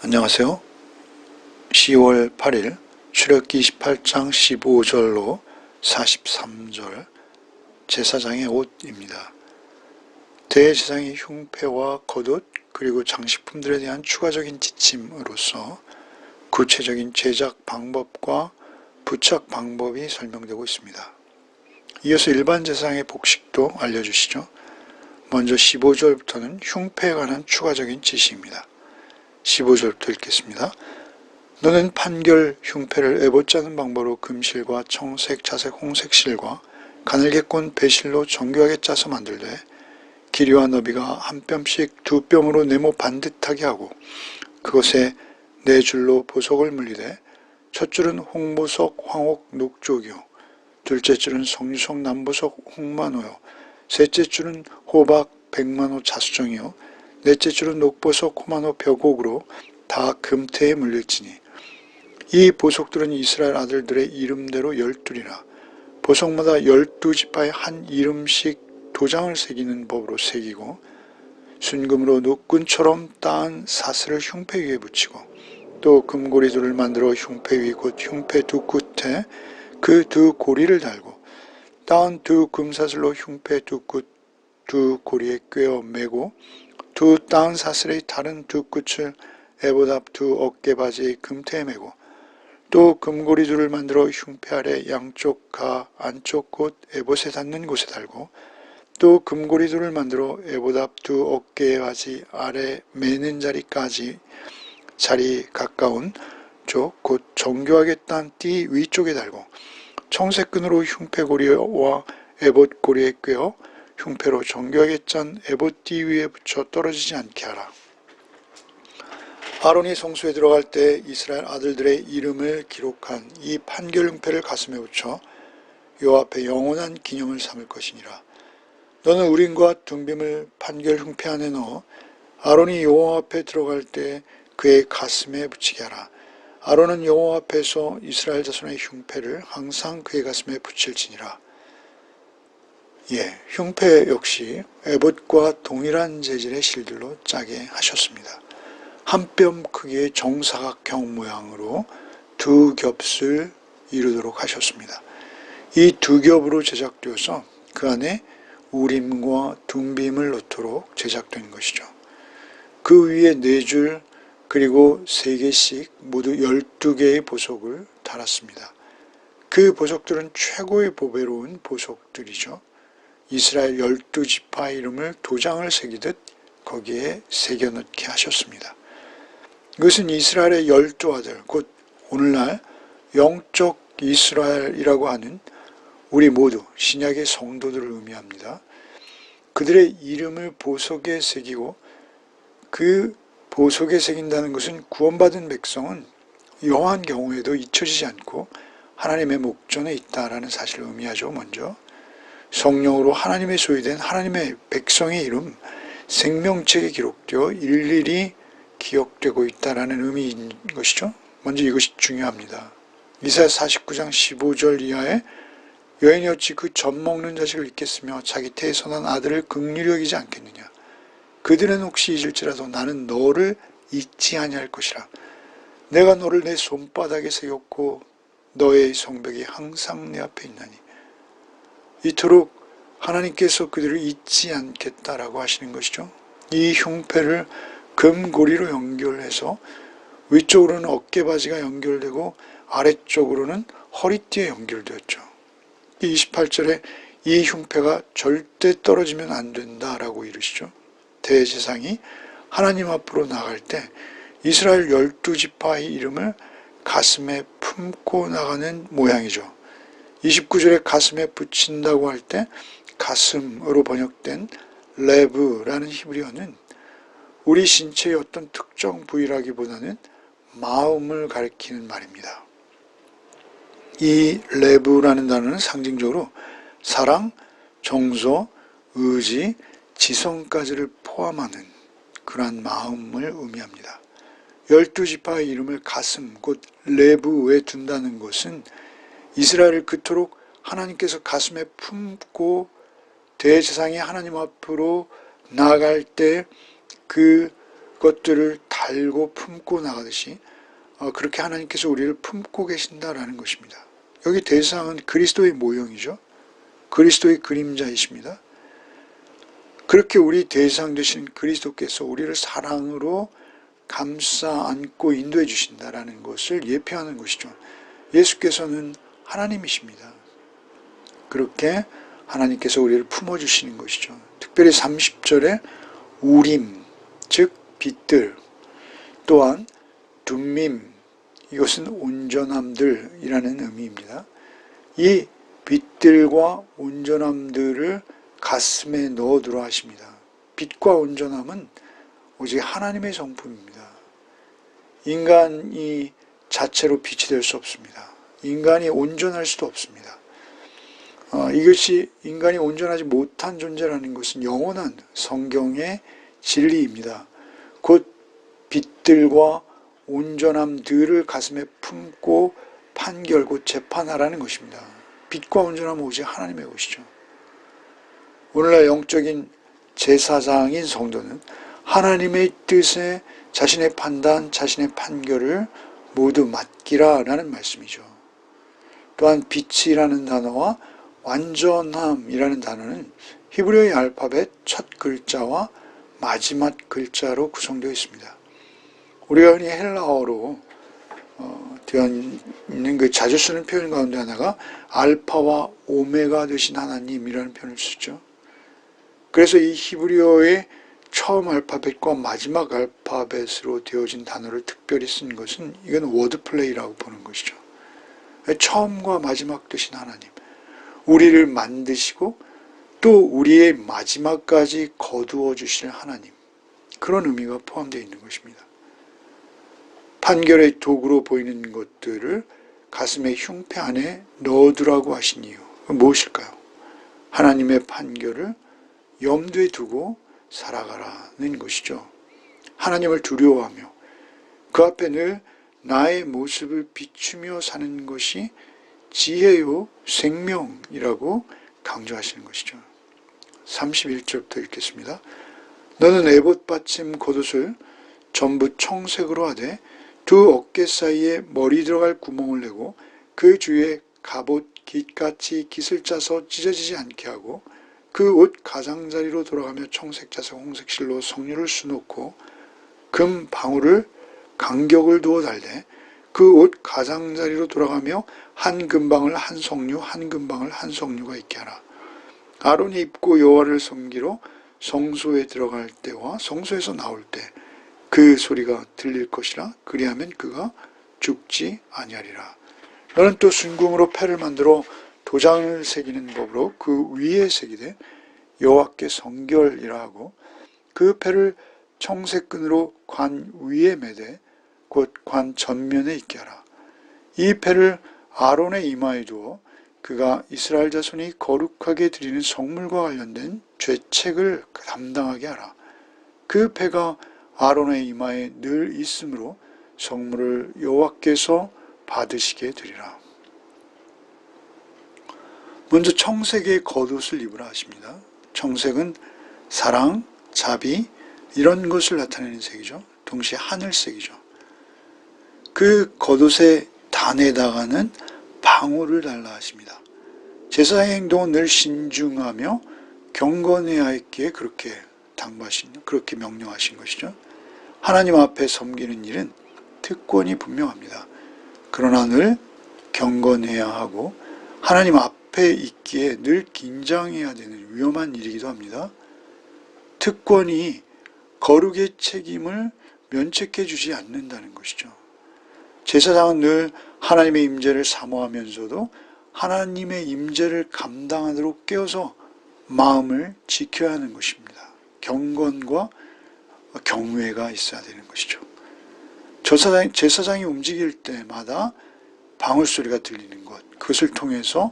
안녕하세요. 10월 8일 출애굽기 28장 15절로 43절 제사장의 옷입니다. 대제사장의 흉패와 겉옷 그리고 장식품들에 대한 추가적인 지침으로서 구체적인 제작 방법과 부착 방법이 설명되고 있습니다. 이어서 일반 제사장의 복식도 알려주시죠. 먼저 15절부터는 흉패에 관한 추가적인 지시입니다. 15절부터 읽겠습니다. 너는 판결 흉패를 에봇 짜는 방법으로 금실과 청색, 자색, 홍색 실과 가늘게 꼰 배실로 정교하게 짜서 만들되 길이와 너비가 한 뼘씩 두 뼘으로 네모 반듯하게 하고 그것에 네 줄로 보석을 물리되 첫 줄은 홍보석, 황옥, 녹족이요 둘째 줄은 석류석, 남보석, 홍만호요 셋째 줄은 호박, 백만호, 자수정이요 넷째 줄은 녹보석, 호만호, 벽옥으로 다 금태에 물릴지니 이 보석들은 이스라엘 아들들의 이름대로 12이라 보석마다 12지파에 한 이름씩 도장을 새기는 법으로 새기고 순금으로 눕군처럼 따은 사슬을 흉패 위에 붙이고 또 금고리들을 만들어 흉패 위 곧 흉패 두 끝에 그 두 고리를 달고 따은 두 금사슬로 흉패 두 끝 두 고리에 꿰어 매고 두 따은 사슬의 다른 두 끝을 에봇 앞 두 어깨바지의 금태에 매고 또 금고리들을 만들어 흉패 아래 양쪽 가 안쪽 곳 에봇에 닿는 곳에 달고 또 금고리들을 만들어 에봇 앞 두 어깨바지 아래 매는 자리까지 자리 가까운 쪽 곧 정교하게 딴 띠 위쪽에 달고 청색끈으로 흉패 고리와 에봇 고리에 꿰어 흉패로 정교하게 짠 에봇 띠 위에 붙여 떨어지지 않게 하라. 아론이 성소에 들어갈 때 이스라엘 아들들의 이름을 기록한 이 판결 흉패를 가슴에 붙여 여호와 앞에 영원한 기념을 삼을 것이니라. 너는 우림과 둠빔을 판결 흉패 안에 넣어 아론이 여호와 앞에 들어갈 때 그의 가슴에 붙이게 하라. 아론은 여호와 앞에서 이스라엘 자손의 흉패를 항상 그의 가슴에 붙일지니라. 흉패 역시 에봇과 동일한 재질의 실들로 짜게 하셨습니다. 한 뼘 크기의 정사각형 모양으로 두 겹을 이루도록 하셨습니다. 이 두 겹으로 제작되어서 그 안에 우림과 둠빔을 넣도록 제작된 것이죠. 그 위에 네 줄 그리고 세 개씩 모두 12개의 보석을 달았습니다. 그 보석들은 최고의 보배로운 보석들이죠. 이스라엘 12지파 이름을 도장을 새기듯 거기에 새겨넣게 하셨습니다. 이것은 이스라엘의 12아들, 곧 오늘날 영적 이스라엘이라고 하는 우리 모두 신약의 성도들을 의미합니다. 그들의 이름을 보석에 새기고 그 보석에 새긴다는 것은 구원받은 백성은 여호와의 경우에도 잊혀지지 않고 하나님의 목전에 있다라는 사실을 의미하죠. 먼저 성령으로 하나님의 소유된 하나님의 백성의 이름 생명책에 기록되어 일일이 기억되고 있다라는 의미인 것이죠. 먼저 이것이 중요합니다. 이사야 49장 15절 이하에 여인이 어찌 그 젖 먹는 자식을 잊겠으며 자기 태에서 난 아들을 긍휼히 여기지 않겠느냐. 그들은 혹시 잊을지라도 나는 너를 잊지 아니할 것이라. 내가 너를 내 손바닥에 새겼고 너의 성벽이 항상 내 앞에 있나니. 이토록 하나님께서 그들을 잊지 않겠다라고 하시는 것이죠. 이 흉패를 금고리로 연결해서 위쪽으로는 어깨바지가 연결되고 아래쪽으로는 허리띠에 연결되었죠. 28절에 이 흉패가 절대 떨어지면 안 된다라고 이르시죠. 대제사장이 하나님 앞으로 나갈 때 이스라엘 12지파의 이름을 가슴에 품고 나가는 모양이죠. 29절에 가슴에 붙인다고 할 때 가슴으로 번역된 레브라는 히브리어는 우리 신체의 어떤 특정 부위라기보다는 마음을 가리키는 말입니다. 이 레브라는 단어는 상징적으로 사랑, 정서, 의지, 지성까지를 포함하는 그러한 마음을 의미합니다. 12지파의 이름을 가슴, 곧 레브에 둔다는 것은 이스라엘을 그토록 하나님께서 가슴에 품고 대제사장이 하나님 앞으로 나아갈 때 그것들을 다 달고 품고 나가듯이 그렇게 하나님께서 우리를 품고 계신다라는 것입니다. 여기 대상은 그리스도의 모형이죠. 그리스도의 그림자이십니다. 그렇게 우리 대상 되신 그리스도께서 우리를 사랑으로 감싸 안고 인도해 주신다라는 것을 예표하는 것이죠. 예수께서는 하나님이십니다. 그렇게 하나님께서 우리를 품어주시는 것이죠. 특별히 30절에 우림, 즉 빛들, 또한 둠밈, 이것은 온전함들이라는 의미입니다. 이 빛들과 온전함들을 가슴에 넣어두라 하십니다. 빛과 온전함은 오직 하나님의 성품입니다. 인간이 자체로 빛이 될 수 없습니다. 인간이 온전할 수도 없습니다. 이것이 인간이 온전하지 못한 존재라는 것은 영원한 성경의 진리입니다. 곧 빛들과 온전함들을 가슴에 품고 판결 곧 재판하라는 것입니다. 빛과 온전함은 오직 하나님의 것이죠. 오늘날 영적인 제사장인 성도는 하나님의 뜻에 자신의 판단, 자신의 판결을 모두 맡기라라는 말씀이죠. 또한 빛이라는 단어와 완전함이라는 단어는 히브리어의 알파벳 첫 글자와 마지막 글자로 구성되어 있습니다. 우리가 흔히 헬라어로 되어 있는 그 자주 쓰는 표현 가운데 하나가 알파와 오메가 되신 하나님이라는 표현을 쓰죠. 그래서 이 히브리어의 처음 알파벳과 마지막 알파벳으로 되어진 단어를 특별히 쓴 것은 이건 워드플레이라고 보는 것이죠. 처음과 마지막 되신 하나님, 우리를 만드시고 또 우리의 마지막까지 거두어 주실 하나님, 그런 의미가 포함되어 있는 것입니다. 판결의 도구로 보이는 것들을 가슴의 흉패 안에 넣어두라고 하신 이유, 무엇일까요? 하나님의 판결을 염두에 두고 살아가라는 것이죠. 하나님을 두려워하며 그 앞에 늘 나의 모습을 비추며 사는 것이 지혜요 생명이라고 강조하시는 것이죠. 31절부터 읽겠습니다. 너는 에봇 받침 겉옷을 전부 청색으로 하되 두 어깨 사이에 머리 들어갈 구멍을 내고 그 주위에 갑옷 깃같이 깃을 짜서 찢어지지 않게 하고 그 옷 가장자리로 돌아가며 청색 자색 홍색 실로 성류를 수놓고 금 방울을 간격을 두어 달되 그 옷 가장자리로 돌아가며 한 금방을 한 성류 한 금방을 한 성류가 있게 하라. 아론이 입고 여호와를 섬기러 성소에 들어갈 때와 성소에서 나올 때 그 소리가 들릴 것이라. 그리하면 그가 죽지 아니하리라. 너는 또 순금으로 패를 만들어 도장을 새기는 법으로 그 위에 새기되 여호와께 성결이라 하고 그 패를 청색끈으로 관 위에 매되 곧 관 전면에 있게 하라. 이 패를 아론의 이마에 두어 그가 이스라엘 자손이 거룩하게 드리는 성물과 관련된 죄책을 담당하게 하라. 그 패가 아론의 이마에 늘 있으므로 성물을 여호와께서 받으시게 되리라. 먼저 청색의 겉옷을 입으라 하십니다. 청색은 사랑, 자비 이런 것을 나타내는 색이죠. 동시에 하늘색이죠. 그 겉옷의 단에다가는 방울을 달라 하십니다. 제사의 행동은 늘 신중하며 경건해야 했기에 그렇게 그렇게 명령하신 것이죠. 하나님 앞에 섬기는 일은 특권이 분명합니다. 그러나 늘 경건해야 하고 하나님 앞에 있기에 늘 긴장해야 되는 위험한 일이기도 합니다. 특권이 거룩의 책임을 면책해 주지 않는다는 것이죠. 제사장은 늘 하나님의 임재를 사모하면서도 하나님의 임재를 감당하도록 깨어서 마음을 지켜야 하는 것입니다. 경건과 경외가 있어야 되는 것이죠. 제사장이 움직일 때마다 방울소리가 들리는 것, 그것을 통해서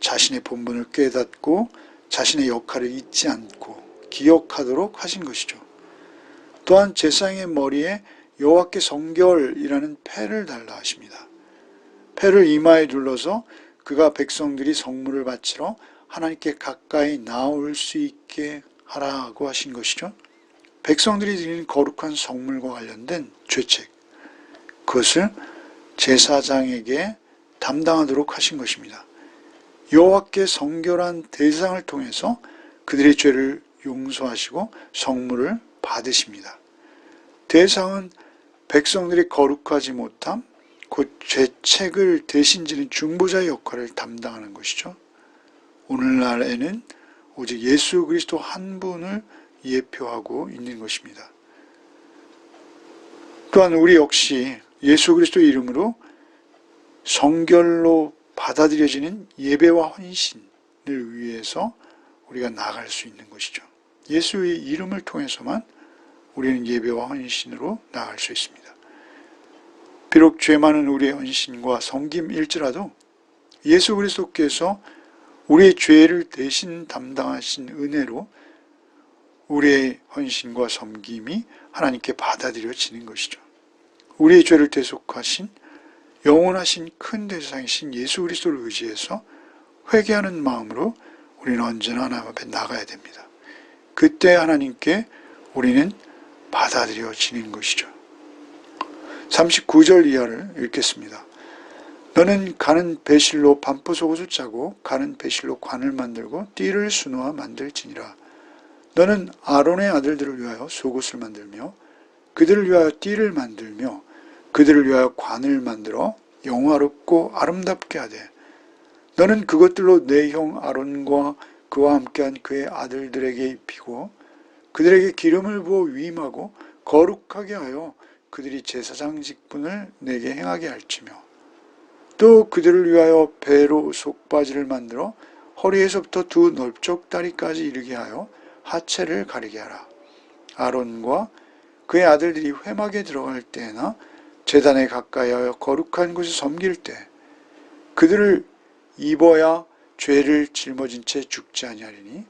자신의 본분을 깨닫고 자신의 역할을 잊지 않고 기억하도록 하신 것이죠. 또한 제사장의 머리에 여호와께 성결이라는 패를 달라 하십니다. 패를 이마에 둘러서 그가 백성들이 성물을 바치러 하나님께 가까이 나올 수 있게 하라고 하신 것이죠. 백성들이 드리는 거룩한 성물과 관련된 죄책, 그것을 제사장에게 담당하도록 하신 것입니다. 여호와께 성결한 대상을 통해서 그들의 죄를 용서하시고 성물을 받으십니다. 대상은 백성들이 거룩하지 못함, 곧 죄책을 대신 지는 중보자의 역할을 담당하는 것이죠. 오늘날에는 오직 예수 그리스도 한 분을 예표하고 있는 것입니다. 또한 우리 역시 예수 그리스도의 이름으로 성결로 받아들여지는 예배와 헌신을 위해서 우리가 나아갈 수 있는 것이죠. 예수의 이름을 통해서만 우리는 예배와 헌신으로 나아갈 수 있습니다. 비록 죄 많은 우리의 헌신과 섬김일지라도 예수 그리스도께서 우리의 죄를 대신 담당하신 은혜로 우리의 헌신과 섬김이 하나님께 받아들여지는 것이죠. 우리의 죄를 대속하신 영원하신 큰 대상이신 예수 그리스도를 의지해서 회개하는 마음으로 우리는 언제나 하나님 앞에 나가야 됩니다. 그때 하나님께 우리는 받아들여지는 것이죠. 39절 이하를 읽겠습니다. 너는 가는 배실로 반포 속옷을 짜고 가는 배실로 관을 만들고 띠를 수놓아 만들지니라. 너는 아론의 아들들을 위하여 속옷을 만들며 그들을 위하여 띠를 만들며 그들을 위하여 관을 만들어 영화롭고 아름답게 하되 너는 그것들로 내 형 아론과 그와 함께한 그의 아들들에게 입히고 그들에게 기름을 부어 위임하고 거룩하게 하여 그들이 제사장 직분을 내게 행하게 할지며 또 그들을 위하여 배로 속바지를 만들어 허리에서부터 두 넓적다리까지 이르게 하여 하체를 가리게 하라. 아론과 그의 아들들이 회막에 들어갈 때나 제단에 가까이 하여 거룩한 곳에 섬길 때 그들을 입어야 죄를 짊어진 채 죽지 아니하리니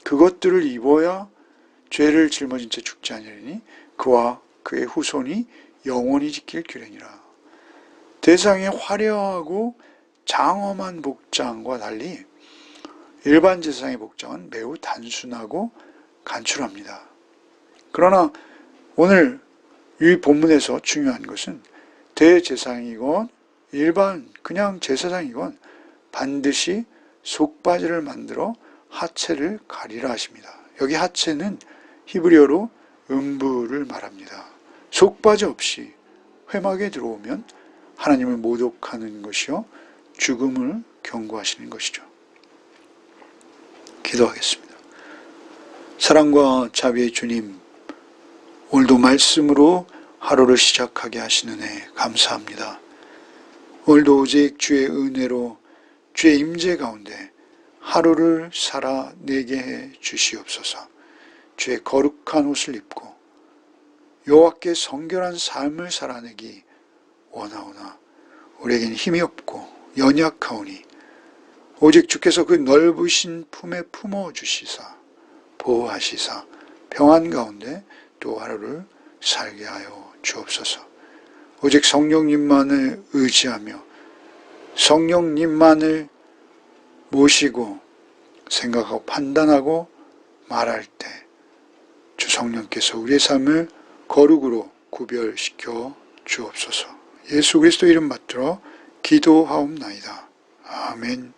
그것들을 입어야 죄를 짊어진 채 죽지 아니하리니 그와 그의 후손이 영원히 지킬 규례니라. 대상의 화려하고 장엄한 복장과 달리 일반 제사장의 복장은 매우 단순하고 간추합니다. 그러나 오늘 이 본문에서 중요한 것은 대제사장이건 일반 그냥 제사장이건 반드시 속바지를 만들어 하체를 가리라 하십니다. 여기 하체는 히브리어로 음부를 말합니다. 속바지 없이 회막에 들어오면 하나님을 모독하는 것이요 죽음을 경고하시는 것이죠. 기도하겠습니다. 사랑과 자비의 주님, 오늘도 말씀으로 하루를 시작하게 하시는 애 감사합니다. 오늘도 오직 주의 은혜로 주의 임재 가운데 하루를 살아내게 해 주시옵소서. 주의 거룩한 옷을 입고 여호와께 성결한 삶을 살아내기 원하오나 우리에겐 힘이 없고 연약하오니 오직 주께서 그 넓으신 품에 품어주시사 보호하시사 평안 가운데 또 하루를 살게 하여 주옵소서. 오직 성령님만을 의지하며 성령님만을 모시고 생각하고 판단하고 말할 때 주 성령께서 우리의 삶을 거룩으로 구별시켜 주옵소서. 예수 그리스도 이름 받들어 기도하옵나이다. 아멘.